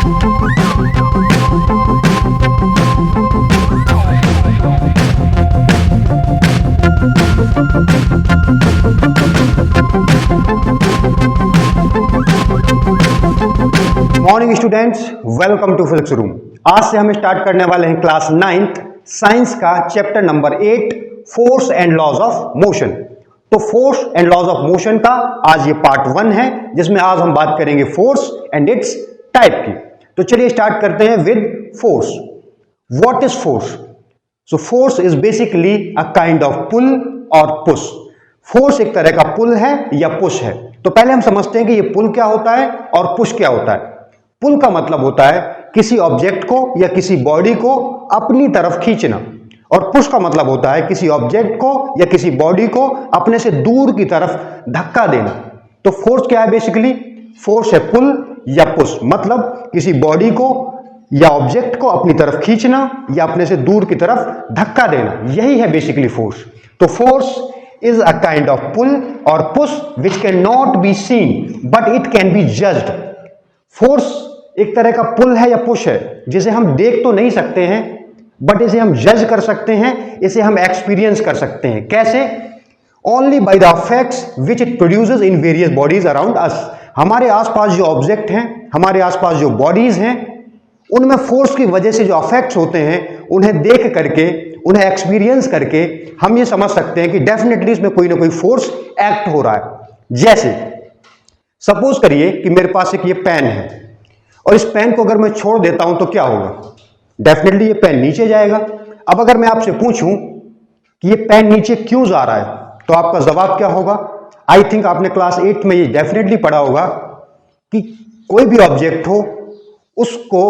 Morning students, welcome to physics room. आज से हम स्टार्ट करने वाले हैं क्लास 9th साइंस का chapter number 8 force and laws of motion. तो force and laws of motion का आज ये पार्ट 1 है, जिसमें आज हम बात करेंगे फोर्स एंड इट्स टाइप की। तो चलिए स्टार्ट करते हैं with force. What is force? So force is basically a kind of pull और पुश। फोर्स एक तरह का पुल है या पुश है। तो पहले हम समझते हैं कि ये पुल क्या होता है और पुश क्या होता है। पुल का मतलब होता है किसी ऑब्जेक्ट को या किसी बॉडी को अपनी तरफ खींचना, और पुश का मतलब होता है किसी ऑब्जेक्ट को या किसी बॉडी को अपने से दूर की तरफ धक्का देना। तो फोर्स क्या है? बेसिकली फोर्स है पुल या पुश, मतलब किसी बॉडी को या ऑब्जेक्ट को अपनी तरफ खींचना या अपने से दूर की तरफ धक्का देना, यही है बेसिकली फोर्स। तो force is a kind of pull or push which cannot be seen but it can be judged। Force एक तरह का पुल है या पुश है जिसे हम देख तो नहीं सकते हैं, बट इसे हम जज कर सकते हैं, इसे हम एक्सपीरियंस कर सकते हैं। कैसे? Only by the effects which it produces in various bodies around us. हमारे आसपास जो ऑब्जेक्ट हैं, हमारे आसपास जो बॉडीज हैं, उनमें फोर्स की वजह से जो इफेक्ट्स होते हैं, उन्हें देख करके, उन्हें एक्सपीरियंस करके हम ये समझ सकते हैं कि डेफिनेटली इसमें कोई ना कोई फोर्स एक्ट हो रहा है। जैसे सपोज करिए कि मेरे पास एक ये पेन है, और इस पेन को अगर मैं छोड़ देता हूं तो क्या होगा? डेफिनेटली ये पेन नीचे जाएगा। अब अगर मैं आपसे पूछूं कि ये पेन नीचे क्यों जा रहा है, तो आपका जवाब क्या होगा? आई थिंक आपने क्लास 8 में ये डेफिनेटली पढ़ा होगा कि कोई भी ऑब्जेक्ट हो, उसको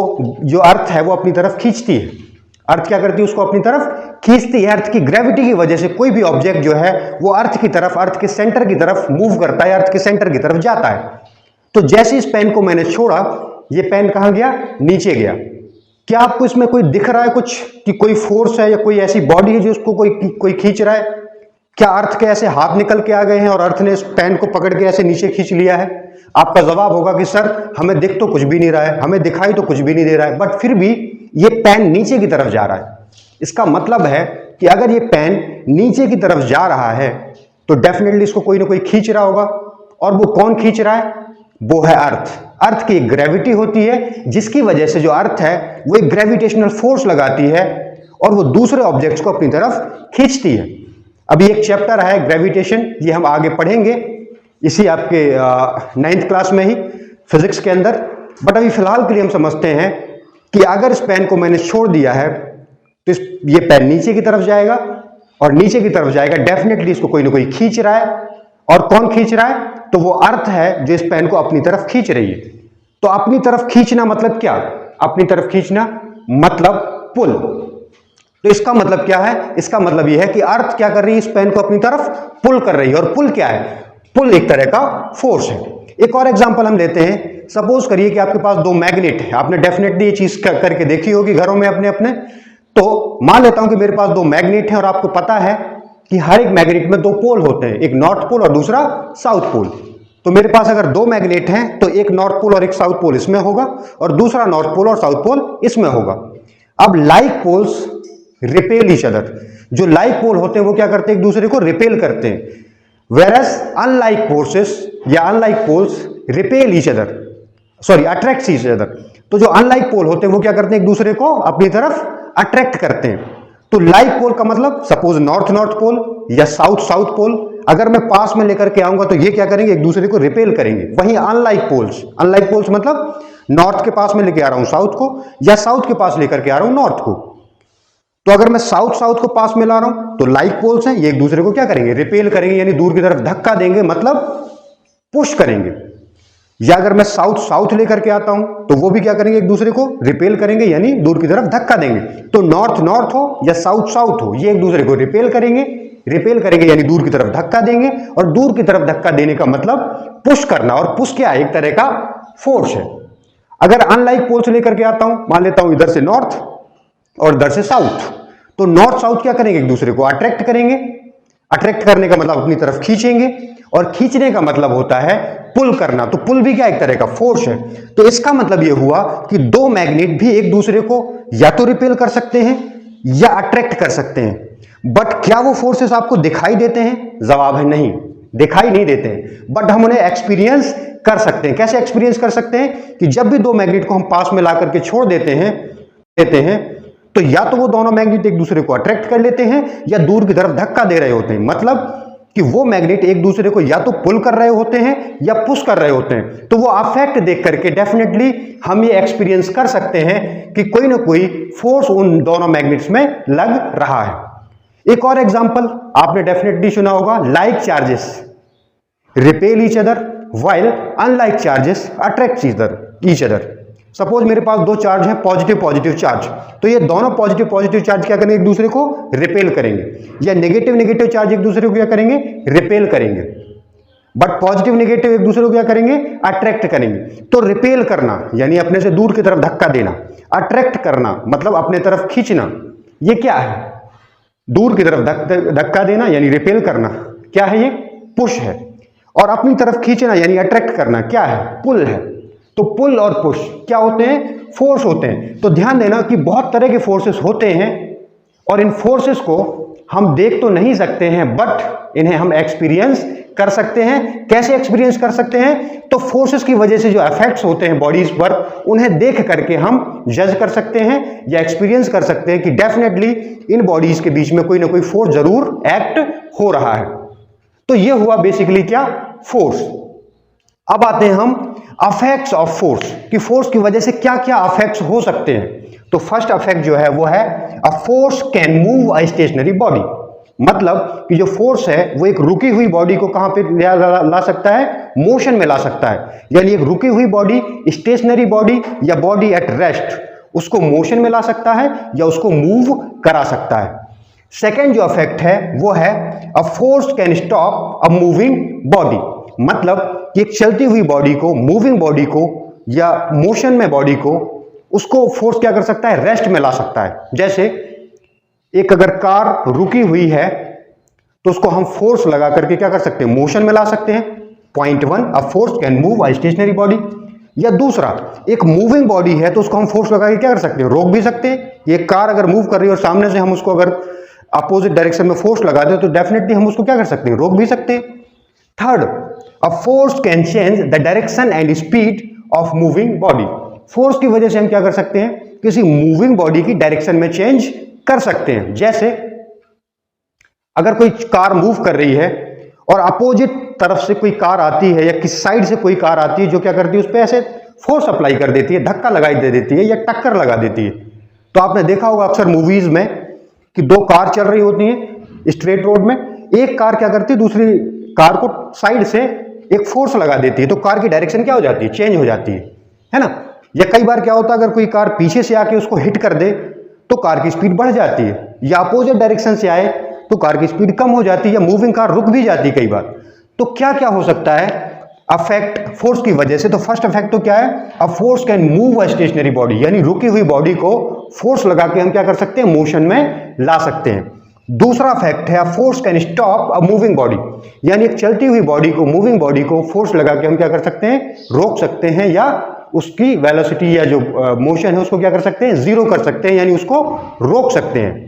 जो अर्थ है वो अपनी तरफ खींचती है। अर्थ क्या करती है? उसको अपनी तरफ खींचती है। अर्थ की ग्रेविटी की वजह से कोई भी ऑब्जेक्ट जो है वो अर्थ की तरफ, अर्थ के सेंटर की तरफ मूव करता है, अर्थ के सेंटर की तरफ जाता है। तो जैसे इस पेन को मैंने छोड़ा, ये पेन कहां गया? नीचे गया। क्या आपको इसमें कोई दिख रहा है कुछ कि कोई फोर्स है या कोई ऐसी बॉडी है जो उसको कोई खींच रहा है? क्या अर्थ के ऐसे हाथ निकल के आ गए हैं और अर्थ ने इस पेन को पकड़ के ऐसे नीचे खींच लिया है? आपका जवाब होगा कि सर हमें दिख तो कुछ भी नहीं रहा है, हमें दिखाई तो कुछ भी नहीं दे रहा है, बट फिर भी ये पेन नीचे की तरफ जा रहा है। इसका मतलब है कि अगर ये पेन नीचे की तरफ जा रहा है तो डेफिनेटली इसको कोई ना कोई खींच रहा होगा। और वो कौन खींच रहा है? वो है अर्थ। अर्थ की एक ग्रेविटी होती है जिसकी वजह से जो अर्थ है वो एक ग्रेविटेशनल फोर्स लगाती है और वो दूसरे ऑब्जेक्ट्स को अपनी तरफ खींचती है। अभी एक चैप्टर है ग्रेविटेशन, ये हम आगे पढ़ेंगे इसी आपके 9th क्लास में ही फिजिक्स के अंदर। बट अभी फिलहाल के लिए हम समझते हैं कि अगर इस पेन को मैंने छोड़ दिया है तो ये पेन नीचे की तरफ जाएगा, और नीचे की तरफ जाएगा, डेफिनेटली इसको कोई ना कोई खींच रहा है। और कौन खींच रहा है? तो वो अर्थ है जो इस पेन को अपनी तरफ खींच रही है। तो अपनी तरफ खींचना मतलब क्या? अपनी तरफ खींचना मतलब पुल। तो इसका मतलब क्या है? इसका मतलब यह है कि अर्थ क्या कर रही है? इस पेन को अपनी तरफ पुल कर रही है। और पुल क्या है? पुल एक तरह का फोर्स है। एक और एग्जांपल हम लेते हैं। सपोज करिए कि आपके पास दो मैग्नेट है। आपने डेफिनेटली ये चीज करके देखी होगी घरों में अपने अपने। तो मान लेता हूं कि मेरे पास दो मैग्नेट हैं और आपको पता है कि हर एक मैग्नेट में दो पोल होते हैं, एक नॉर्थ पोल और दूसरा साउथ पोल। तो मेरे पास अगर दो मैग्नेट हैं तो एक नॉर्थ पोल और एक साउथ पोल इसमें होगा, और दूसरा नॉर्थ पोल और साउथ पोल इसमें होगा। अब like poles repel each other. जो लाइक पोल होते हैं वो क्या करते हैं? एक दूसरे को रिपेल करते हैं। Whereas unlike forces या unlike poles repel each other, sorry attract each other। तो जो अनलाइक पोल होते हैं वो क्या करते हैं? एक दूसरे को अपनी तरफ अट्रैक्ट करते हैं। तो लाइक पोल का मतलब सपोज नॉर्थ पोल या साउथ पोल, अगर मैं पास में लेकर के आऊंगा तो ये क्या करेंगे? एक दूसरे को रिपेल करेंगे। वहीं अनलाइक पोल्स मतलब नॉर्थ के पास में लेके आ रहा हूं साउथ को, या साउथ के पास लेकर के आ रहा हूं नॉर्थ को। तो अगर मैं साउथ को पास में ला रहा हूं तो लाइक पोल्स हैं, ये एक दूसरे को क्या करेंगे? रिपेल करेंगे, यानी दूर की तरफ धक्का देंगे, मतलब पुश करेंगे। या अगर मैं साउथ लेकर के आता हूं तो वो भी क्या करेंगे? एक दूसरे को रिपेल करेंगे, यानी दूर की तरफ धक्का देंगे। तो नॉर्थ हो या साउथ हो, ये एक दूसरे को रिपेल करेंगे यानी दूर की तरफ धक्का देंगे। और दूर की तरफ धक्का देने का मतलब पुश करना, और पुश क्या है? एक तरह का फोर्स है। अगर अनलाइक पोल्स लेकर के आता हूं, मान लेता हूं इधर से नॉर्थ और इधर से साउथ, तो नॉर्थ साउथ क्या करेंगे? एक दूसरे को अट्रैक्ट करेंगे। अट्रैक्ट करने का मतलब अपनी तरफ खींचेंगे, और खींचने का मतलब होता है पुल करना। तो पुल भी क्या एक तरह का फोर्स है। तो इसका मतलब यह हुआ कि दो मैग्नेट भी एक दूसरे को या तो रिपेल कर सकते हैं या अट्रैक्ट कर सकते हैं। बट क्या वो फोर्सेस आपको दिखाई देते हैं? जवाब है नहीं, दिखाई नहीं देते हैं, बट हम उन्हें एक्सपीरियंस कर सकते हैं। कैसे एक्सपीरियंस कर सकते हैं? कि जब भी दो मैग्नेट को हम पास में ला करके छोड़ देते हैं तो या तो वो दोनों मैग्नेट एक दूसरे को अट्रैक्ट कर लेते हैं या दूर की तरफ धक्का दे रहे होते हैं। मतलब कि वो मैग्नेट एक दूसरे को या तो पुल कर रहे होते हैं या पुश कर रहे होते हैं। तो वो अफेक्ट देख करके डेफिनेटली हम ये एक्सपीरियंस कर सकते हैं कि कोई ना कोई फोर्स उन दोनों मैग्नेट्स में लग रहा है। एक और एग्जांपल आपने डेफिनेटली सुना होगा, like charges repel each other while unlike charges attract each other. Suppose मेरे पास दो चार्ज हैं, पॉजिटिव पॉजिटिव चार्ज, तो ये दोनों पॉजिटिव पॉजिटिव चार्ज क्या करेंगे? एक दूसरे को रिपेल करेंगे। या नेगेटिव नेगेटिव चार्ज एक दूसरे को क्या करेंगे? रिपेल करेंगे। बट पॉजिटिव नेगेटिव एक दूसरे को क्या करेंगे? अट्रैक्ट करेंगे। तो रिपेल करना यानी अपने से दूर की तरफ धक्का देना, अट्रैक्ट करना मतलब अपने तरफ खींचना। ये क्या है? दूर की तरफ धक्का देना यानी रिपेल करना क्या है? ये पुश है। और अपनी तरफ खींचना यानी अट्रैक्ट करना क्या है? पुल है। तो पुल और पुश क्या होते हैं? फोर्स होते हैं। तो ध्यान देना कि बहुत तरह के फोर्सेस होते हैं और इन फोर्सेस को हम देख तो नहीं सकते हैं, बट इन्हें हम एक्सपीरियंस कर सकते हैं। कैसे एक्सपीरियंस कर सकते हैं? तो फोर्सेस की वजह से जो इफेक्ट्स होते हैं बॉडीज पर, उन्हें देख करके हम जज कर सकते हैं या एक्सपीरियंस कर सकते हैं कि डेफिनेटली इन बॉडीज के बीच में कोई ना कोई फोर्स जरूर एक्ट हो रहा है। तो ये हुआ बेसिकली क्या? फोर्स। अब आते हैं हम अफेक्ट्स ऑफ फोर्स कि फोर्स की वजह से क्या क्या अफेक्ट्स हो सकते हैं। तो फर्स्ट अफेक्ट जो है वो है a force can move a stationary body. मतलब कि जो फोर्स है वो एक रुकी हुई बॉडी को कहां पे ला सकता है? मोशन में ला सकता है। यानी एक रुकी हुई बॉडी, स्टेशनरी बॉडी या बॉडी एट रेस्ट, उसको मोशन में ला सकता है या उसको मूव करा सकता है। सेकेंड जो अफेक्ट है वो है a force can stop a moving body. मतलब कि एक चलती हुई बॉडी को, मूविंग बॉडी को या मोशन में बॉडी को, उसको फोर्स क्या कर सकता है? रेस्ट में ला सकता है। जैसे एक अगर कार रुकी हुई है तो उसको हम फोर्स लगा करके क्या कर सकते हैं? मोशन में ला सकते हैं। Point one, a force can move a stationary body. या दूसरा, एक मूविंग बॉडी है तो उसको हम फोर्स लगा के क्या कर सकते हैं? रोक भी सकते हैं। ये कार अगर मूव कर रही है और सामने से हम उसको अगर अपोजिट डायरेक्शन में फोर्स लगा दें तो डेफिनेटली हम उसको क्या कर सकते हैं? रोक भी सकते हैं। Third, a force can change the direction and speed of moving body. Force की वजह से हम क्या कर सकते हैं? किसी मूविंग बॉडी की डायरेक्शन में चेंज कर सकते हैं। जैसे अगर कोई कार मूव कर रही है और अपोजिट तरफ से कोई कार आती है या किस साइड से कोई कार आती है जो क्या करती है? उस पर ऐसे फोर्स अप्लाई कर देती है, धक्का लगाई दे देती है या टक्कर लगा देती है। तो आपने देखा होगा अक्सर मूवीज में कि दो कार चल रही होती हैं स्ट्रेट रोड में, एक कार क्या करती है? दूसरी कार को साइड से एक फोर्स लगा देती है, तो कार की डायरेक्शन क्या हो जाती है? चेंज हो जाती है ना। या कई बार क्या होता है, अगर कोई कार पीछे से आके उसको हिट कर दे तो कार की स्पीड बढ़ जाती है, या अपोजिट डायरेक्शन से आए तो कार की स्पीड कम हो जाती है, या मूविंग कार रुक भी जाती है कई बार। तो क्या क्या हो सकता है अफेक्ट फोर्स की वजह से? तो फर्स्ट अफेक्ट तो क्या है? A force can move a stationary body, यानी रुकी हुई बॉडी को फोर्स लगा के हम क्या कर सकते हैं? मोशन में ला सकते हैं। दूसरा फैक्ट है force can stop a moving body, यानी एक चलती हुई बॉडी को, मूविंग बॉडी को फोर्स लगा के हम क्या कर सकते हैं? रोक सकते हैं, या उसकी वेलोसिटी या जो मोशन है उसको क्या कर सकते हैं? जीरो कर सकते हैं, यानी उसको रोक सकते हैं।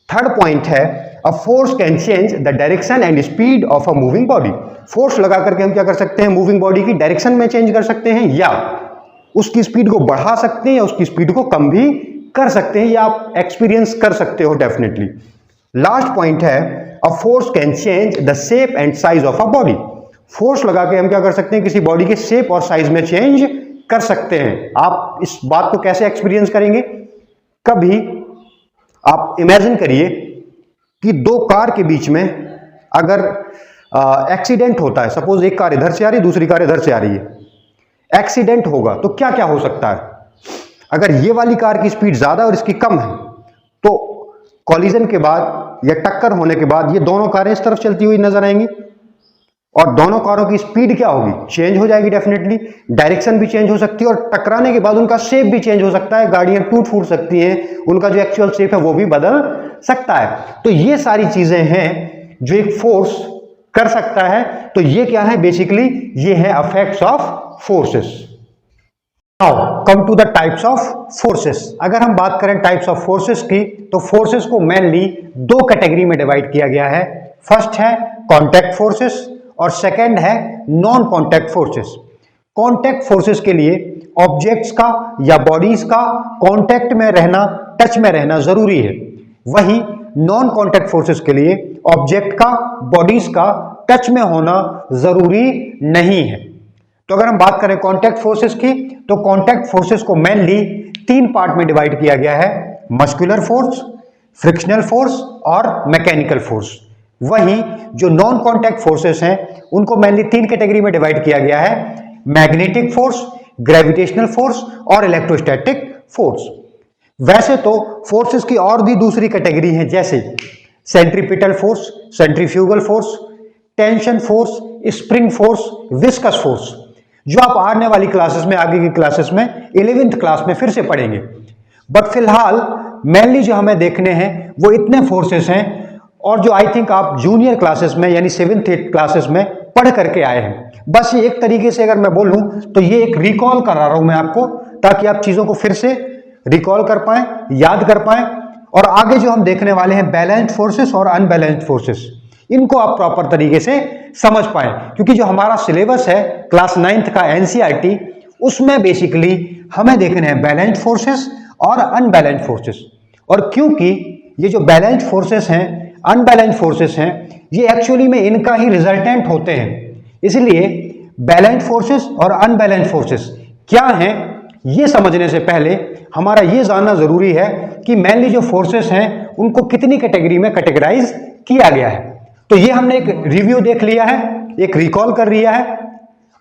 थर्ड पॉइंट है a force can change the direction and speed of a moving body. Force लगा करके हम क्या कर सकते हैं? मूविंग बॉडी की डायरेक्शन में चेंज कर सकते हैं, या उसकी स्पीड को बढ़ा सकते हैं या उसकी स्पीड को कम भी कर सकते हैं, या आप एक्सपीरियंस कर सकते हो डेफिनेटली। लास्ट पॉइंट है a force can change the shape and size of a body. Force लगा के हम क्या कर सकते हैं? किसी बॉडी के शेप और साइज में चेंज कर सकते हैं। आप इस बात को कैसे एक्सपीरियंस करेंगे? कभी आप इमेजिन करिए कि दो कार के बीच में अगर एक्सीडेंट होता है, सपोज एक कार इधर से आ रही है, दूसरी कार इधर से आ रही है, एक्सीडेंट होगा तो क्या क्या हो सकता है? अगर ये वाली कार की स्पीड ज्यादा और इसकी कम है तो कॉलिजन के बाद या टक्कर होने के बाद ये दोनों कारें इस तरफ चलती हुई नजर आएंगी, और दोनों कारों की स्पीड क्या होगी? चेंज हो जाएगी डेफिनेटली। डायरेक्शन भी चेंज हो सकती है, और टकराने के बाद उनका शेप भी चेंज हो सकता है। गाड़ियां टूट फूट सकती हैं, उनका जो एक्चुअल शेप है वो भी बदल सकता है। तो ये सारी चीजें हैं जो एक फोर्स कर सकता है, तो ये क्या है बेसिकली, ये है effects of forces. Now come to the types of forces. अगर हम बात करें टाइप्स ऑफ फोर्सेस की, तो फोर्सेस को मेनली दो कैटेगरी में डिवाइड किया गया है। फर्स्ट है कॉन्टैक्ट फोर्सेस और सेकंड है non contact forces. Contact forces के लिए ऑब्जेक्ट्स का या बॉडीज का कॉन्टैक्ट में रहना, टच में रहना जरूरी है। वही नॉन कॉन्टैक्ट फोर्सेस के लिए ऑब्जेक्ट का, बॉडीज का टच में होना जरूरी नहीं है। तो अगर हम बात करें कॉन्टैक्ट फोर्सेस की, तो कॉन्टैक्ट फोर्सेस को मेनली तीन पार्ट में डिवाइड किया गया है, मस्कुलर फोर्स, फ्रिक्शनल फोर्स और मैकेनिकल फोर्स। वहीं जो नॉन कॉन्टैक्ट फोर्सेस हैं उनको मेनली तीन कैटेगरी में डिवाइड किया गया है, मैग्नेटिक फोर्स, ग्रेविटेशनल फोर्स और इलेक्ट्रोस्टैटिक फोर्स। वैसे तो फोर्सेस की और भी दूसरी कैटेगरी है, जैसे centripetal force, centrifugal force, tension force, spring force, viscous force, जो आप आने वाली क्लासेस में, आगे की क्लासेस में 11th क्लास में फिर से पढ़ेंगे। बट फिलहाल मेनली जो हमें देखने हैं वो इतने फोर्सेस हैं, और जो आई थिंक आप जूनियर क्लासेस में यानी 7th 8th क्लासेस में पढ़ करके आए हैं। बस ये एक तरीके से अगर मैं बोलूं तो ये एक रिकॉल करा रहा हूं मैं आपको, ताकि आप चीजों को फिर से रिकॉल कर पाएं, याद कर पाएं। और आगे जो हम देखने वाले हैं बैलेंस्ड फोर्सेस और अनबैलेंस्ड फोर्सेस, इनको आप प्रॉपर तरीके से समझ पाएं, क्योंकि जो हमारा सिलेबस है क्लास 9th का एनसीईआरटी, उसमें बेसिकली हमें देखने हैं बैलेंस्ड फोर्सेस और अनबैलेंस्ड फोर्सेस। और क्योंकि ये जो बैलेंस्ड फोर्सेस हैं, अनबैलेंस्ड फोर्सेस हैं, ये एक्चुअली में इनका ही रिजल्टेंट होते हैं। इसलिए बैलेंस्ड फोर्सेस और अनबैलेंस्ड फोर्सेस क्या हैं, ये समझने से पहले हमारा ये जानना जरूरी है कि मेनली जो फोर्सेस हैं उनको कितनी कैटेगरी में कैटेगराइज किया गया है। तो ये हमने एक रिव्यू देख लिया है, एक रिकॉल कर लिया है,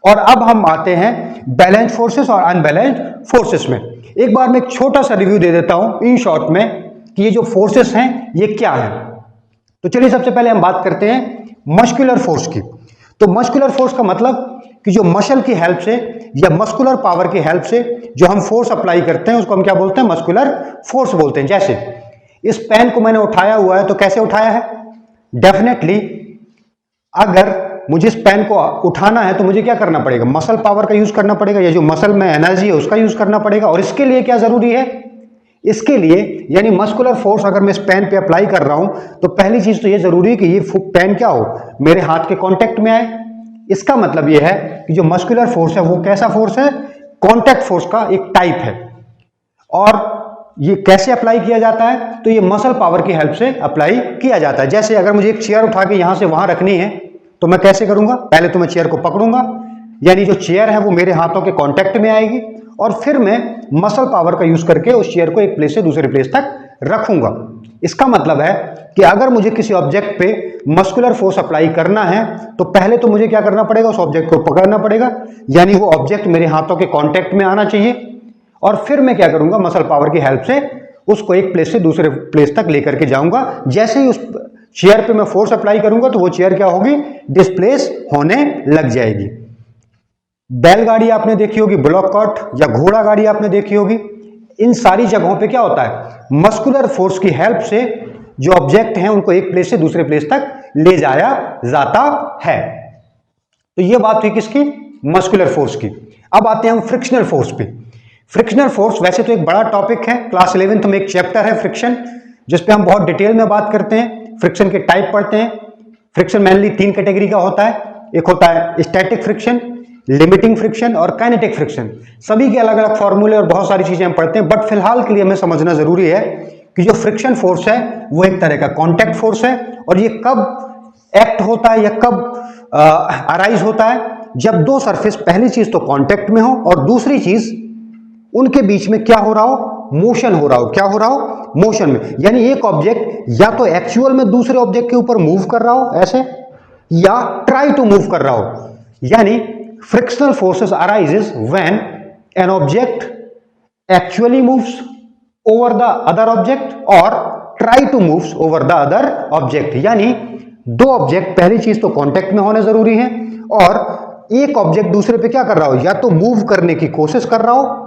और अब हम आते हैं बैलेंस्ड फोर्सेस और अनबैलेंस्ड फोर्सेस में। एक बार मैं एक छोटा सा रिव्यू दे देता हूं इन शॉर्ट में कि ये जो फोर्सेस हैं ये क्या है। तो चलिए सबसे पहले हम बात करते हैं मस्कुलर फोर्स की। तो मस्कुलर फोर्स का मतलब कि जो मसल की हेल्प से या मस्कुलर पावर की हेल्प से जो हम फोर्स अप्लाई करते हैं उसको हम क्या बोलते हैं, मस्कुलर फोर्स बोलते हैं। जैसे इस पेन को मैंने उठाया हुआ है, तो कैसे उठाया है, डेफिनेटली अगर मुझे इस पेन को उठाना है तो मुझे क्या करना पड़ेगा, मसल पावर का यूज करना पड़ेगा, या जो मसल में एनर्जी है उसका यूज करना पड़ेगा। और इसके लिए क्या जरूरी है, इसके लिए यानी मस्कुलर फोर्स अगर मैं इस पेन पे अप्लाई कर रहा हूं तो पहली चीज तो ये जरूरी है कि ये पेन क्या हो, मेरे हाथ के कांटेक्ट में आए। इसका मतलब ये है कि जो मस्कुलर फोर्स है वो कैसा फोर्स है, कांटेक्ट फोर्स का एक टाइप है। और ये कैसे अप्लाई किया जाता है, तो ये मसल पावर की हेल्प से अप्लाई किया जाता है। जैसे अगर मुझे एक चेयर उठा के यहां से वहां रखनी है तो मैं कैसे करूंगा, पहले तो मैं चेयर को पकड़ूंगा, यानी जो चेयर है वो मेरे हाथों के कांटेक्ट में आएगी, और फिर मैं मसल पावर का यूज करके उस चेयर को एक प्लेस से दूसरे प्लेस तक रखूंगा। इसका मतलब है कि अगर मुझे किसी ऑब्जेक्ट पे मस्कुलर फोर्स अप्लाई करना है तो पहले तो मुझे क्या करना पड़ेगा, उस ऑब्जेक्ट को पकड़ना पड़ेगा, यानी वो ऑब्जेक्ट मेरे हाथों के कांटेक्ट में आना चाहिए, और फिर मैं क्या करूंगा, मसल पावर की हेल्प से उसको एक प्लेस से दूसरे प्लेस तक लेकर के जाऊंगा। जैसे ही उस चेयर पे मैं फोर्स अप्लाई करूंगा तो वो चेयर क्या होगी, डिस्प्लेस होने लग जाएगी। बैलगाड़ी आपने देखी होगी, ब्लॉक कार्ट या घोड़ा गाड़ी आपने देखी होगी, इन सारी जगहों पे क्या होता है, मस्कुलर फोर्स की हेल्प से जो ऑब्जेक्ट हैं उनको एक प्लेस से दूसरे प्लेस तक ले जाया जाता है। तो ये बात हुई किसकी, मस्कुलर फोर्स की। अब आते हैं हम फ्रिक्शनल फोर्स पे। फ्रिक्शनल फोर्स वैसे तो एक बड़ा टॉपिक है, क्लास 11th में एक चैप्टर है फ्रिक्शन, जिसपे हम बहुत डिटेल में बात करते हैं, फ्रिक्शन के टाइप पढ़ते हैं। फ्रिक्शन मेनली तीन कैटेगरी का होता है, एक होता है स्टैटिक फ्रिक्शन, लिमिटिंग फ्रिक्शन और काइनेटिक फ्रिक्शन। सभी के अलग अलग फॉर्मूले और बहुत सारी चीजें हम पढ़ते हैं, बट फिलहाल के लिए हमें समझना जरूरी है कि जो फ्रिक्शन फोर्स है वो एक तरह का कॉन्टैक्ट फोर्स है, और ये कब एक्ट होता है या कब अराइज होता है, जब दो सरफेस, पहली चीज तो कॉन्टैक्ट में हो और दूसरी चीज उनके बीच में क्या हो रहा हो, मोशन हो रहा हो। क्या हो रहा हो, मोशन में, यानी एक ऑब्जेक्ट या तो एक्चुअल में दूसरे ऑब्जेक्ट के ऊपर मूव कर रहा हो ऐसे, या ट्राई टू मूव कर रहा हो। यानी frictional forces arises when an object actually moves over the other object और try to moves over the other object. यानी दो ऑब्जेक्ट, पहली चीज तो कांटेक्ट में होने जरूरी है, और एक ऑब्जेक्ट दूसरे पे क्या कर रहा हो, या तो मूव करने की कोशिश कर रहा हो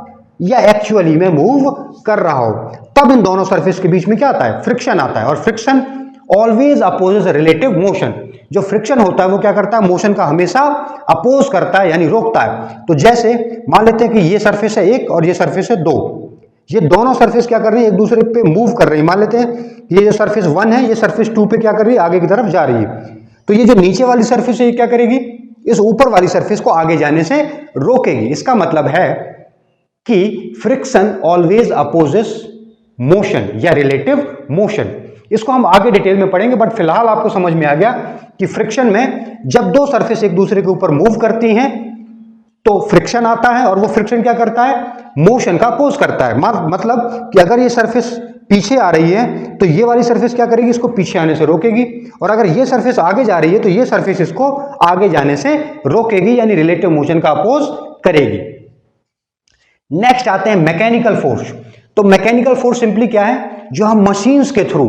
या एक्चुअली में मूव कर रहा हो, तब इन दोनों सरफेस के बीच में क्या आता है, फ्रिक्शन आता है। और friction always opposes relative motion. जो फ्रिक्शन होता है वो क्या करता है, मोशन का हमेशा अपोज करता है यानी रोकता है। तो जैसे मान लेते हैं कि ये सरफेस है एक और ये सरफेस है दो, ये दोनों सरफेस क्या कर रही है, एक दूसरे पे मूव कर रही है। मान लेते हैं ये जो सरफेस 1 है ये सरफेस 2 पे क्या कर रही है, आगे की तरफ जा रही है। तो ये जो नीचे वाली सरफेस है ये क्या करेगी, इस ऊपर वाली सरफेस को आगे जाने से रोकेगी। इसका मतलब है कि फ्रिक्शन ऑलवेज अपोजेस मोशन या रिलेटिव मोशन। इसको हम आगे डिटेल में पढ़ेंगे, बट फिलहाल आपको समझ में आ गया कि फ्रिक्शन में जब दो सरफेस एक दूसरे के ऊपर मूव करती हैं तो फ्रिक्शन आता है, और वो फ्रिक्शन क्या करता है, मोशन का अपोज करता है। मतलब कि अगर ये सरफेस पीछे आ रही है तो ये वाली सरफेस क्या करेगी, इसको पीछे आने से रोकेगी, और अगर ये सरफेस आगे जा रही है तो ये सरफेस इसको आगे जाने से रोकेगी, यानी रिलेटिव मोशन का अपोज करेगी। नेक्स्ट आते हैं मैकेनिकल फोर्स। तो मैकेनिकल फोर्स सिंपली क्या है, जो हम मशीन्स के थ्रू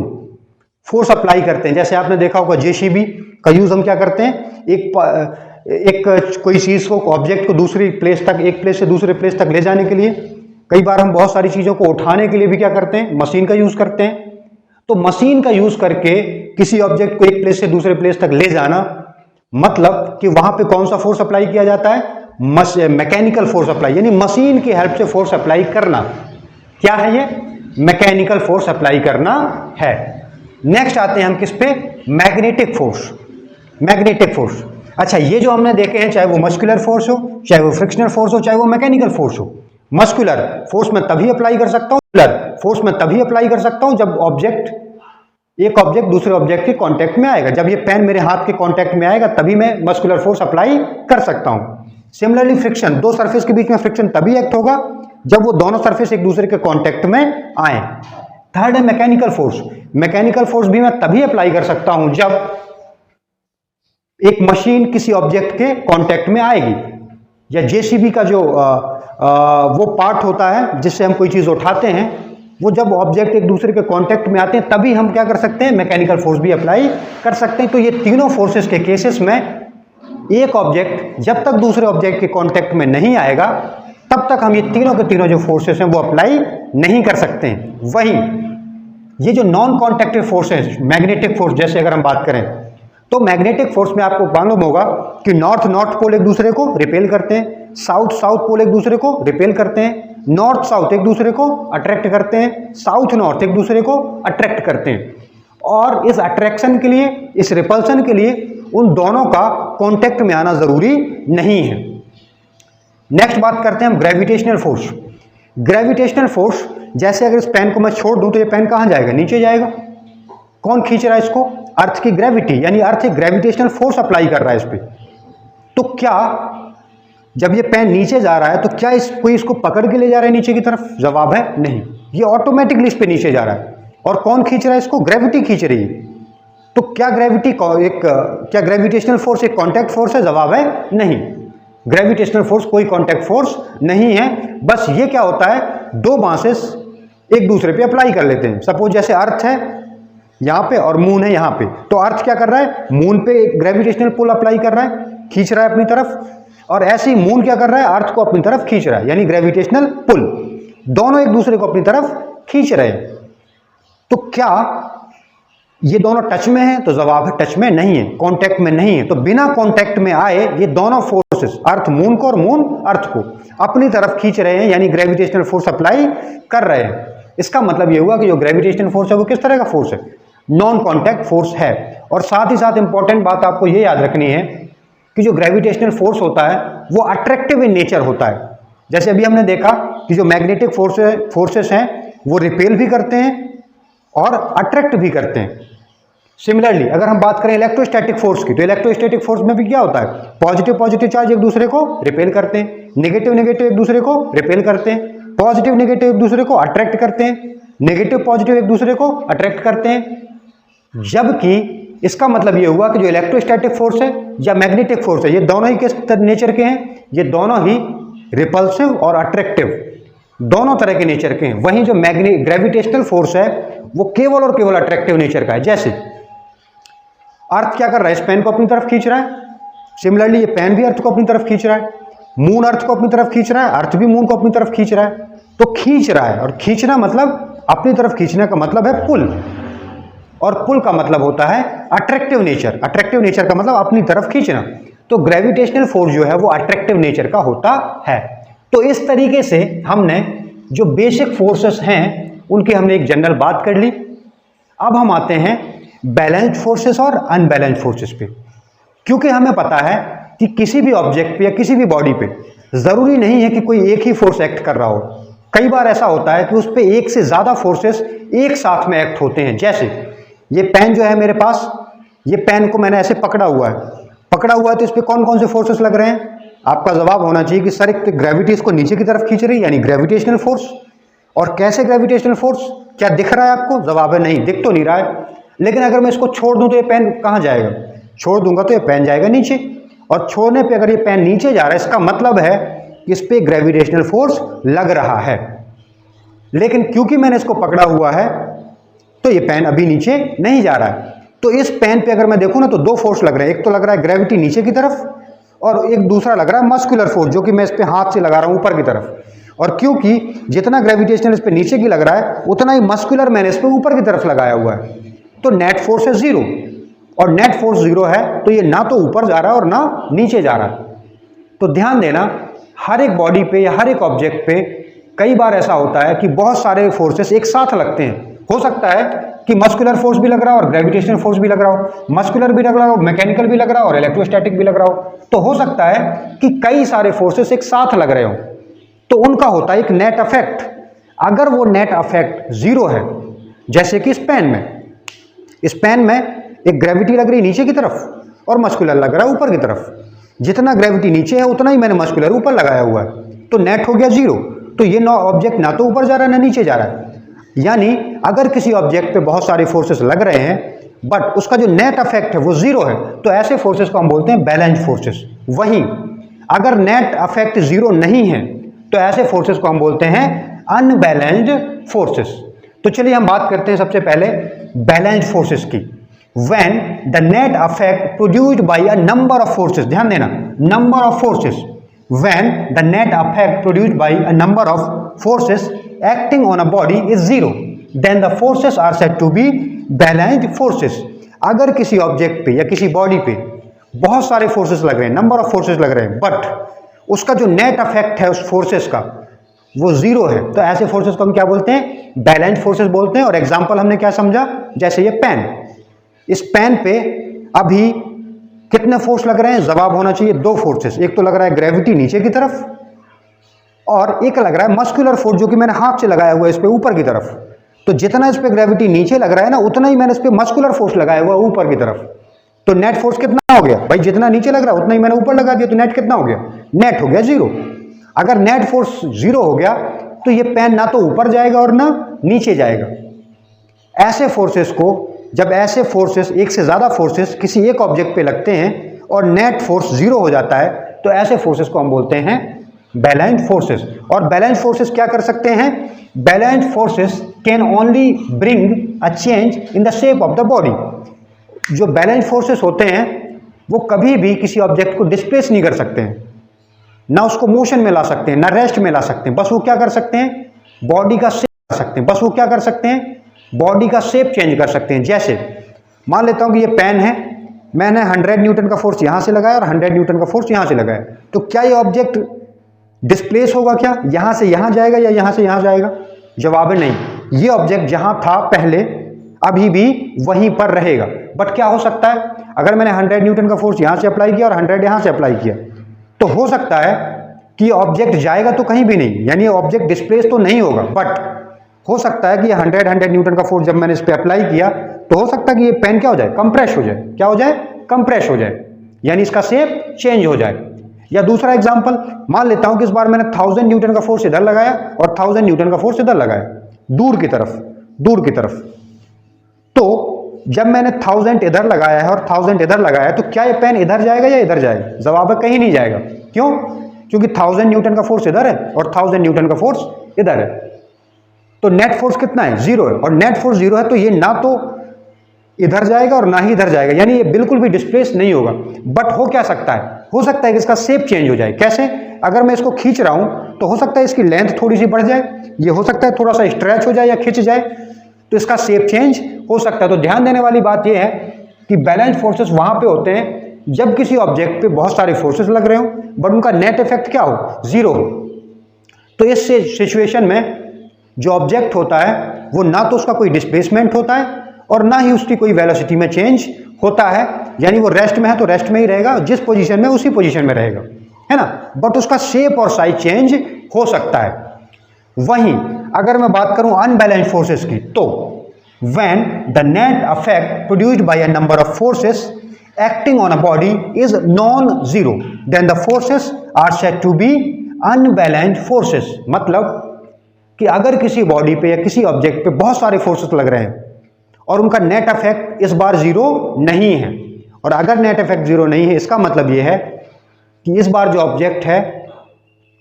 फोर्स अप्लाई करते हैं। जैसे आपने देखा होगा जेसीबी का यूज हम क्या करते हैं, एक कोई चीज को, ऑब्जेक्ट को दूसरी प्लेस तक, एक प्लेस से दूसरे प्लेस तक ले जाने के लिए, कई बार हम बहुत सारी चीजों को उठाने के लिए भी क्या करते हैं, मशीन का यूज करते हैं। तो मशीन का यूज करके किसी ऑब्जेक्ट को एक प्लेस से दूसरे प्लेस तक ले जाना, मतलब कि वहां पे कौन सा फोर्स अप्लाई किया जाता है, मैकेनिकल फोर्स अप्लाई, यानी मशीन की हेल्प से फोर्स अप्लाई करना। क्या है ये, मैकेनिकल फोर्स अप्लाई करना है। नेक्स्ट आते हैं हम किस पे, मैग्नेटिक फोर्स। मैग्नेटिक फोर्स, अच्छा ये जो हमने देखे हैं, चाहे वो मस्कुलर फोर्स हो, चाहे वो फ्रिक्शनल फोर्स हो, चाहे वो मैकेनिकल फोर्स हो। मस्कुलर फोर्स में तभी अप्लाई कर सकता हूं, फोर्स में तभी अप्लाई कर सकता हूं जब एक ऑब्जेक्ट दूसरे ऑब्जेक्ट के कांटेक्ट में आएगा। जब ये पेन मेरे हाथ के कांटेक्ट में आएगा तभी मैं मस्कुलर फोर्स अप्लाई कर सकता हूं। सिमिलरली फ्रिक्शन, दो सरफेस के बीच में फ्रिक्शन तभी एक्ट होगा जब वो दोनों सरफेस एक दूसरे के कांटेक्ट में आए। थर्ड है मैकेनिकल फोर्स। मैकेनिकल फोर्स भी मैं तभी अप्लाई कर सकता हूं जब एक मशीन किसी ऑब्जेक्ट के कांटेक्ट में आएगी, या जेसीबी का जो वो पार्ट होता है जिससे हम कोई चीज उठाते हैं, वो जब ऑब्जेक्ट एक दूसरे के कांटेक्ट में आते हैं तभी हम क्या कर सकते हैं, मैकेनिकल फोर्स भी अप्लाई कर सकते हैं। तो ये तीनों फोर्सेस के केसेस में एक ऑब्जेक्ट जब तक दूसरे ऑब्जेक्ट के कांटेक्ट में नहीं आएगा तब तक हम ये तीनों के तीनों जो फोर्सेस हैं वो अप्लाई नहीं कर सकते हैं। वहीं ये जो नॉन कॉन्टेक्टिव फोर्स है, मैग्नेटिक फोर्स, जैसे अगर हम बात करें तो मैग्नेटिक फोर्स में आपको मालूम होगा कि नॉर्थ पोल एक दूसरे को रिपेल करते हैं, साउथ पोल एक दूसरे को रिपेल करते हैं, नॉर्थ साउथ एक दूसरे को अट्रैक्ट करते हैं, साउथ नॉर्थ एक दूसरे को अट्रैक्ट करते हैं। और इस अट्रैक्शन के लिए, इस रिपल्सन के लिए उन दोनों का कांटेक्ट में आना जरूरी नहीं है। नेक्स्ट बात करते हैं हम ग्रेविटेशनल फोर्स। ग्रेविटेशनल फोर्स, जैसे अगर इस पेन को मैं छोड़ दूं तो ये पेन कहां जाएगा, नीचे जाएगा। कौन खींच रहा है इसको, अर्थ की ग्रेविटी, यानी अर्थ एक ग्रेविटेशनल फोर्स अप्लाई कर रहा है इस पे। तो क्या जब ये पेन नीचे जा रहा है तो क्या कोई इसको पकड़ के ले जा रहा है नीचे की तरफ, जवाब है नहीं, ये ऑटोमेटिकली इस पे नीचे जा रहा है। और कौन खींच रहा है इसको, ग्रेविटी खींच रही है। तो क्या क्या ग्रेविटेशनल फोर्स एक कॉन्टैक्ट फोर्स है, जवाब है नहीं, ग्रेविटेशनल फोर्स कोई कॉन्टैक्ट फोर्स नहीं है। बस ये क्या होता है, दो मासेस एक दूसरे पे अप्लाई कर लेते हैं। सपोज जैसे अर्थ है यहाँ पे और मून है यहाँ पे, तो अर्थ क्या कर रहा है, मून पे ग्रेविटेशनल पुल अप्लाई कर रहा है, खींच रहा है अपनी तरफ, और ऐसे ही मून क्या कर रहा है, अर्थ को अपनी तरफ खींच रहा है, यानी ग्रेविटेशनल पुल। दोनों एक दूसरे को अपनी तरफ खींच रहे हैं। तो क्या ये दोनों टच में हैं, तो जवाब है टच में नहीं है, कांटेक्ट में नहीं है। तो बिना कांटेक्ट में आए ये दोनों फोर्सेस, अर्थ मून को और मून अर्थ को अपनी तरफ खींच रहे हैं, यानी ग्रेविटेशनल फोर्स अप्लाई कर रहे हैं। इसका मतलब ये हुआ कि जो ग्रेविटेशनल फोर्स है वो किस तरह का फोर्स है, नॉन कांटेक्ट फोर्स है। और साथ ही साथ इंपॉर्टेंट बात आपको ये याद रखनी है कि जो ग्रेविटेशनल फोर्स होता है वो अट्रैक्टिव इन नेचर होता है। जैसे अभी हमने देखा कि जो मैग्नेटिक फोर्सेस हैं वो रिपेल भी करते हैं और अट्रैक्ट भी करते हैं। सिमिलरली अगर हम बात करें इलेक्ट्रोस्टैटिक फोर्स की, तो इलेक्ट्रोस्टैटिक फोर्स में भी क्या होता है, पॉजिटिव चार्ज एक दूसरे को रिपेल करते हैं, नेगेटिव एक दूसरे को रिपेल करते हैं, पॉजिटिव नेगेटिव एक दूसरे को अट्रैक्ट करते हैं, नेगेटिव पॉजिटिव एक दूसरे को अट्रैक्ट करते हैं। जबकि इसका मतलब ये हुआ कि जो इलेक्ट्रोस्टैटिक फोर्स है या मैग्नेटिक फोर्स है, ये दोनों ही किस नेचर के हैं, ये दोनों ही रिपल्सिव और अट्रैक्टिव दोनों तरह के नेचर के हैं। वहीं जो ग्रेविटेशनल फोर्स है वो केवल और केवल अट्रैक्टिव नेचर का है। जैसे अर्थ क्या कर रहा है, इस पेन को अपनी तरफ खींच रहा है, सिमिलरली ये पेन भी अर्थ को अपनी तरफ खींच रहा है, मून अर्थ को अपनी तरफ खींच रहा है, अर्थ भी मून को अपनी तरफ खींच रहा है। तो खींच रहा है, और खींचना मतलब अपनी तरफ खींचने का मतलब है पुल। और पुल का मतलब होता है अट्रैक्टिव नेचर। अट्रैक्टिव नेचर का मतलब अपनी तरफ खींचना। तो ग्रेविटेशनल फोर्स जो है वो अट्रैक्टिव नेचर का होता है। तो इस तरीके से हमने जो बेसिक फोर्सेस हैं उनकी हमने एक जनरल बात कर ली। अब हम आते हैं बैलेंस्ड फोर्सेस और अनबैलेंस्ड फोर्सेस पे, क्योंकि हमें पता है कि किसी भी ऑब्जेक्ट पे या किसी भी बॉडी पे जरूरी नहीं है कि कोई एक ही फोर्स एक्ट कर रहा हो। कई बार ऐसा होता है कि उस पे एक से ज्यादा फोर्सेस एक साथ में एक्ट होते हैं। जैसे ये पेन जो है मेरे पास, ये पेन को मैंने ऐसे पकड़ा हुआ है तो इस पे कौन कौन से फोर्सेस लग रहे हैं? आपका जवाब होना चाहिए कि सर एक ग्रेविटी इसको नीचे की तरफ खींच रही है, यानी ग्रेविटेशनल फोर्स। और कैसे ग्रेविटेशनल फोर्स? क्या दिख रहा है आपको? जवाब है नहीं, दिख तो नहीं रहा है। लेकिन अगर मैं इसको छोड़ दूं तो ये पेन कहाँ जाएगा? छोड़ दूंगा तो ये पेन जाएगा नीचे, और छोड़ने पे अगर ये पेन नीचे जा रहा है इसका मतलब है कि इस पे ग्रेविटेशनल फोर्स लग रहा है। लेकिन क्योंकि मैंने इसको पकड़ा हुआ है तो ये पेन अभी नीचे नहीं जा रहा है। तो इस पेन पे अगर मैं देखूं ना तो दो फोर्स लग रहे हैं। एक तो लग रहा है ग्रेविटी नीचे की तरफ, और एक दूसरा लग रहा है मस्कुलर फोर्स, जो कि मैं इस पे हाथ से लगा रहा हूं ऊपर की तरफ। और क्योंकि जितना ग्रेविटेशनल इस पे नीचे की लग रहा है उतना ही मस्कुलर मैंने इस पे ऊपर की तरफ लगाया हुआ है। तो नेट फोर्स है जीरो, और नेट फोर्स जीरो है तो ये ना तो ऊपर जा रहा है और ना नीचे जा रहा है। तो ध्यान देना, हर एक बॉडी पे या हर एक ऑब्जेक्ट पे कई बार ऐसा होता है कि बहुत सारे फोर्सेस एक साथ लगते हैं। हो सकता है कि मस्कुलर फोर्स भी लग रहा हो और ग्रेविटेशनल फोर्स भी लग रहा हो, मस्कुलर भी लग रहा हो, मैकेनिकल भी लग रहा हो और इलेक्ट्रोस्टैटिक भी लग रहा हो। तो हो सकता है कि कई सारे फोर्सेस एक साथ लग रहे हो, तो उनका होता है एक नेट अफेक्ट। अगर वो नेट अफेक्ट जीरो है, जैसे कि इस पेन में एक ग्रेविटी लग रही है नीचे की तरफ और मस्कुलर लग रहा है ऊपर की तरफ। जितना ग्रेविटी नीचे है उतना ही मैंने मस्कुलर ऊपर लगाया हुआ है, तो नेट हो गया जीरो। तो ये ऑब्जेक्ट ना तो ऊपर जा रहा है ना नीचे जा रहा है। यानी अगर किसी ऑब्जेक्ट पे बहुत सारे फोर्सेस लग रहे हैं बट उसका जो नेट अफेक्ट है वो जीरो है, तो ऐसे फोर्सेस को हम बोलते हैं बैलेंस्ड फोर्सेस। वहीं अगर नेट अफेक्ट जीरो नहीं है तो ऐसे फोर्सेस को हम बोलते हैं अनबैलेंस्ड फोर्सेस। तो चलिए हम बात करते हैं सबसे पहले बैलेंस्ड फोर्सेस की। When the net effect produced by a number of forces, ध्यान देना, number of forces, when the net effect produced by a number of forces acting on a body is zero, then the forces are said to be balanced forces। अगर किसी object पे या किसी body पे बहुत सारे फोर्सेस लग रहे हैं, नंबर ऑफ फोर्सेस लग रहे हैं, बट उसका जो नेट अफेक्ट है उस फोर्सेस का वो जीरो है, तो ऐसे फोर्सेस को हम क्या बोलते हैं? बैलेंस्ड फोर्सेस बोलते हैं। और एग्जांपल हमने क्या समझा? जैसे ये पेन, इस पेन पे अभी कितने फोर्स लग रहे हैं? जवाब होना चाहिए दो फोर्सेस। एक तो लग रहा है ग्रेविटी नीचे की तरफ, और एक लग रहा है मस्कुलर फोर्स, जो कि मैंने हाथ से लगाया हुआ है इस पे ऊपर की तरफ। तो जितना इस पे ग्रेविटी नीचे लग रहा है ना, उतना ही मैंने इस पे मस्कुलर फोर्स लगाया हुआ है ऊपर की तरफ। तो नेट फोर्स कितना हो गया भाई? जितना नीचे लग रहा है उतना ही मैंने ऊपर लगा दिया, तो नेट कितना हो गया? नेट हो गया जीरो। अगर नेट फोर्स जीरो हो गया तो ये पेन ना तो ऊपर जाएगा और ना नीचे जाएगा। ऐसे फोर्सेस को, जब ऐसे फोर्सेस, एक से ज्यादा फोर्सेस किसी एक ऑब्जेक्ट पे लगते हैं और नेट फोर्स जीरो हो जाता है, तो ऐसे फोर्सेस को हम बोलते हैं बैलेंस्ड फोर्सेस। और बैलेंस्ड फोर्सेस क्या कर सकते हैं? Balanced forces can only bring a change in the shape of the body. जो बैलेंस्ड फोर्सेस होते हैं वो कभी भी किसी ऑब्जेक्ट को डिस्प्लेस नहीं कर सकते हैं, ना उसको मोशन में ला सकते हैं, ना रेस्ट में ला सकते हैं। बस वो क्या कर सकते हैं? बॉडी का शेप कर सकते हैं। बस वो क्या कर सकते हैं? बॉडी का शेप चेंज कर सकते हैं। जैसे मान लेता हूं कि ये पेन है, मैंने 100 न्यूटन का फोर्स यहां से लगाया और 100 न्यूटन का फोर्स यहां से लगाया, तो क्या ये ऑब्जेक्ट डिस्प्लेस होगा? क्या यहां से यहां जाएगा या यहां से यहां जाएगा? जवाब है नहीं। ये ऑब्जेक्ट जहां था पहले अभी भी वहीं पर रहेगा। बट क्या हो सकता है, अगर मैंने 100 न्यूटन का फोर्स यहां से अप्लाई किया और 100 यहां से अप्लाई किया, तो हो सकता है कि ऑब्जेक्ट जाएगा तो कहीं भी नहीं, यानी ऑब्जेक्ट डिस्प्लेस तो नहीं होगा, बट हो सकता है कि 100 न्यूटन का फोर्स जब मैंने इस पे अप्लाई किया तो हो सकता है कि ये पेन क्या हो जाए? कंप्रेस हो जाए। क्या हो जाए? कंप्रेस हो जाए, यानी इसका शेप चेंज हो जाए। या दूसरा एग्जांपल मान लेता हूं कि इस बार मैंने 1000 न्यूटन का फोर्स इधर लगाया और 1000 न्यूटन का फोर्स इधर लगाया, दूर की तरफ। तो जब मैंने 1000 इधर लगाया है और 1000 इधर लगाया, तो क्या ये पेन इधर जाएगा या इधर जाएगा? जवाब है कहीं नहीं जाएगा। क्यों? क्योंकि 1000 न्यूटन का फोर्स इधर है और 1000 न्यूटन का फोर्स इधर है। तो नेट फोर्स कितना है? जीरो है। और नेट फोर्स जीरो है तो ये ना तो इधर जाएगा और ना ही इधर जाएगा, यानी ये बिल्कुल भी डिस्प्लेस नहीं होगा। बट हो क्या सकता है? हो सकता है कि इसका शेप चेंज हो जाए। कैसे? अगर मैं इसको खींच रहा हूं तो हो सकता है इसकी लेंथ थोड़ी सी बढ़ जाए, ये हो सकता है थोड़ा सा स्ट्रेच हो जाए या खिंच जाए। तो इसका शेप चेंज हो सकता है। तो ध्यान देने वाली बात यह है कि बैलेंस फोर्सेस वहां पे होते हैं जब किसी ऑब्जेक्ट पे बहुत सारे फोर्सेस लग रहे हो बट उनका नेट इफेक्ट क्या हो, जीरो हो। तो इस सिचुएशन में जो ऑब्जेक्ट होता है वो ना तो उसका कोई डिस्प्लेसमेंट होता है और ना ही उसकी कोई वेलोसिटी में चेंज होता है, यानी वो रेस्ट में है तो रेस्ट में ही रहेगा, जिस पोजीशन में उसी पोजीशन में रहेगा, है ना। बट उसका शेप और साइज चेंज हो सकता है। वहीं अगर मैं बात करूं अनबैलेंस्ड फोर्सेस की, तो when the net affect produced by a number of forces acting on a body is non zero then the forces are said to be unbalanced forces. मतलब कि अगर किसी बॉडी पे या किसी ऑब्जेक्ट पे बहुत सारे फोर्सेस लग रहे हैं और उनका नेट इफेक्ट इस बार जीरो नहीं है, और अगर नेट इफेक्ट जीरो नहीं है इसका मतलब यह है कि इस बार जो ऑब्जेक्ट है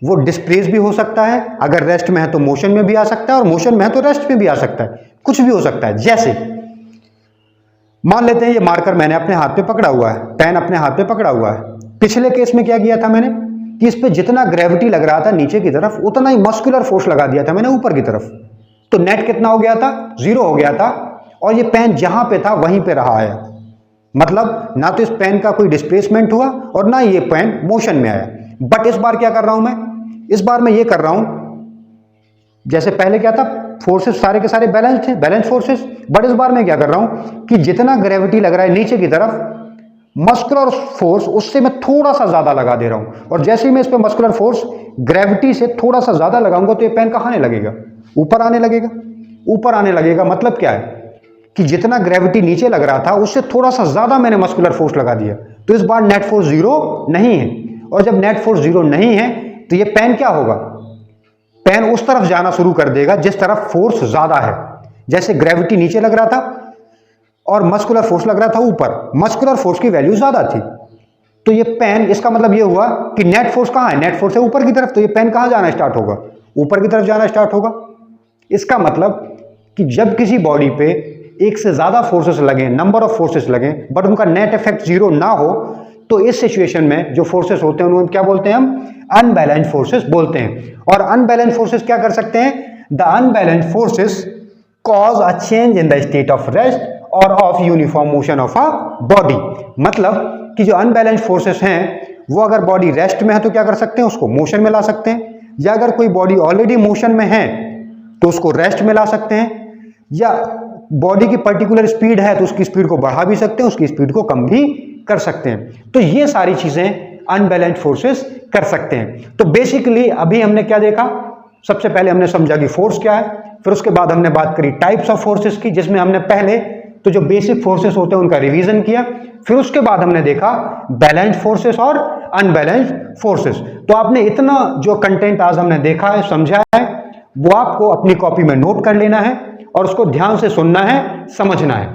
वो डिस्प्लेस भी हो सकता है, अगर रेस्ट में है तो मोशन में भी आ सकता है और मोशन में है तो रेस्ट में भी आ सकता है, कुछ भी हो सकता है। जैसे मान लेते हैं ये मार्कर मैंने अपने हाथ पे पकड़ा हुआ है, पेन अपने हाथ पे पकड़ा हुआ है। पिछले केस में क्या किया था मैंने कि इस पे जितना ग्रेविटी लग रहा था नीचे की तरफ उतना ही मस्कुलर फोर्स लगा दिया था मैंने ऊपर की तरफ, तो नेट कितना हो गया था, जीरो हो गया था, और ये पेन जहां पे था वहीं पे रहा है। मतलब ना तो इस पेन का कोई डिस्प्लेसमेंट हुआ और ना ये पेन मोशन में आया। बट इस बार क्या कर रहा हूं मैं, इस बार मैं ये कर रहा हूं, जैसे पहले क्या था, फोर्सेस सारे के सारे बैलेंस थे, बैलेंस फोर्सेस, बट इस बार मैं क्या कर रहा हूं कि जितना ग्रेविटी लग रहा है नीचे की तरफ, मस्कुलर फोर्स उससे मैं थोड़ा सा ज्यादा लगा दे रहा हूं, और जैसे ही मैं इस पे मस्कुलर फोर्स ग्रेविटी से थोड़ा सा ज्यादा लगाऊंगा तो ये पेन कहां आने लगेगा, ऊपर आने लगेगा, ऊपर आने लगेगा। मतलब क्या है कि जितना ग्रेविटी नीचे लग रहा था उससे थोड़ा सा ज्यादा मैंने मस्कुलर फोर्स लगा दिया, तो इस बार नेट फोर्स जीरो नहीं है। और जब नेट फोर्स जीरो नहीं है तो ये पेन क्या होगा, पेन उस तरफ जाना शुरू कर देगा जिस तरफ फोर्स ज्यादा है। जैसे ग्रेविटी नीचे लग रहा था और मस्कुलर फोर्स लग रहा था ऊपर, मस्कुलर फोर्स की वैल्यू ज्यादा थी, तो ये पेन, इसका मतलब ये हुआ कि नेट फोर्स कहां है, नेट फोर्स है ऊपर की तरफ, तो ये पेन कहां जाना स्टार्ट होगा, ऊपर की तरफ जाना स्टार्ट होगा। इसका मतलब कि जब किसी बॉडी पे एक से ज्यादा फोर्सेस लगे, नंबर ऑफ फोर्सेस लगे, बट उनका नेट इफेक्ट जीरो ना हो, तो इस सिचुएशन में जो फोर्सेस होते हैं उन्हें क्या बोलते हैं, हम अनबैलेंस्ड फोर्सेस बोलते हैं। और अनबैलेंस्ड फोर्सेस क्या कर सकते हैं, the unbalanced forces cause a change in the state of rest और of uniform motion of a body. मतलब कि जो अनबैलेंस्ड फोर्सेस हैं वो अगर बॉडी रेस्ट में है तो क्या कर सकते हैं, उसको मोशन में ला सकते हैं, या अगर कोई बॉडी ऑलरेडी मोशन में है तो उसको रेस्ट में ला सकते हैं, या बॉडी की पर्टिकुलर स्पीड है तो उसकी स्पीड को बढ़ा भी सकते हैं, उसकी स्पीड को कम भी कर सकते हैं। तो ये सारी चीजें अनबैलेंस्ड फोर्सेस कर सकते हैं। तो बेसिकली अभी हमने क्या देखा, सबसे पहले हमने समझा कि फोर्स क्या है, फिर उसके बाद हमने बात करी टाइप्स ऑफ फोर्सेस की, जिसमें हमने पहले तो जो बेसिक फोर्सेस होते हैं उनका रिवीजन किया, फिर उसके बाद हमने देखा बैलेंस्ड फोर्सेस और अनबैलेंस्ड फोर्सेस। तो आपने इतना जो कंटेंट आज हमने देखा है, समझा है, वो आपको अपनी कॉपी में नोट कर लेना है और उसको ध्यान से सुनना है, समझना है।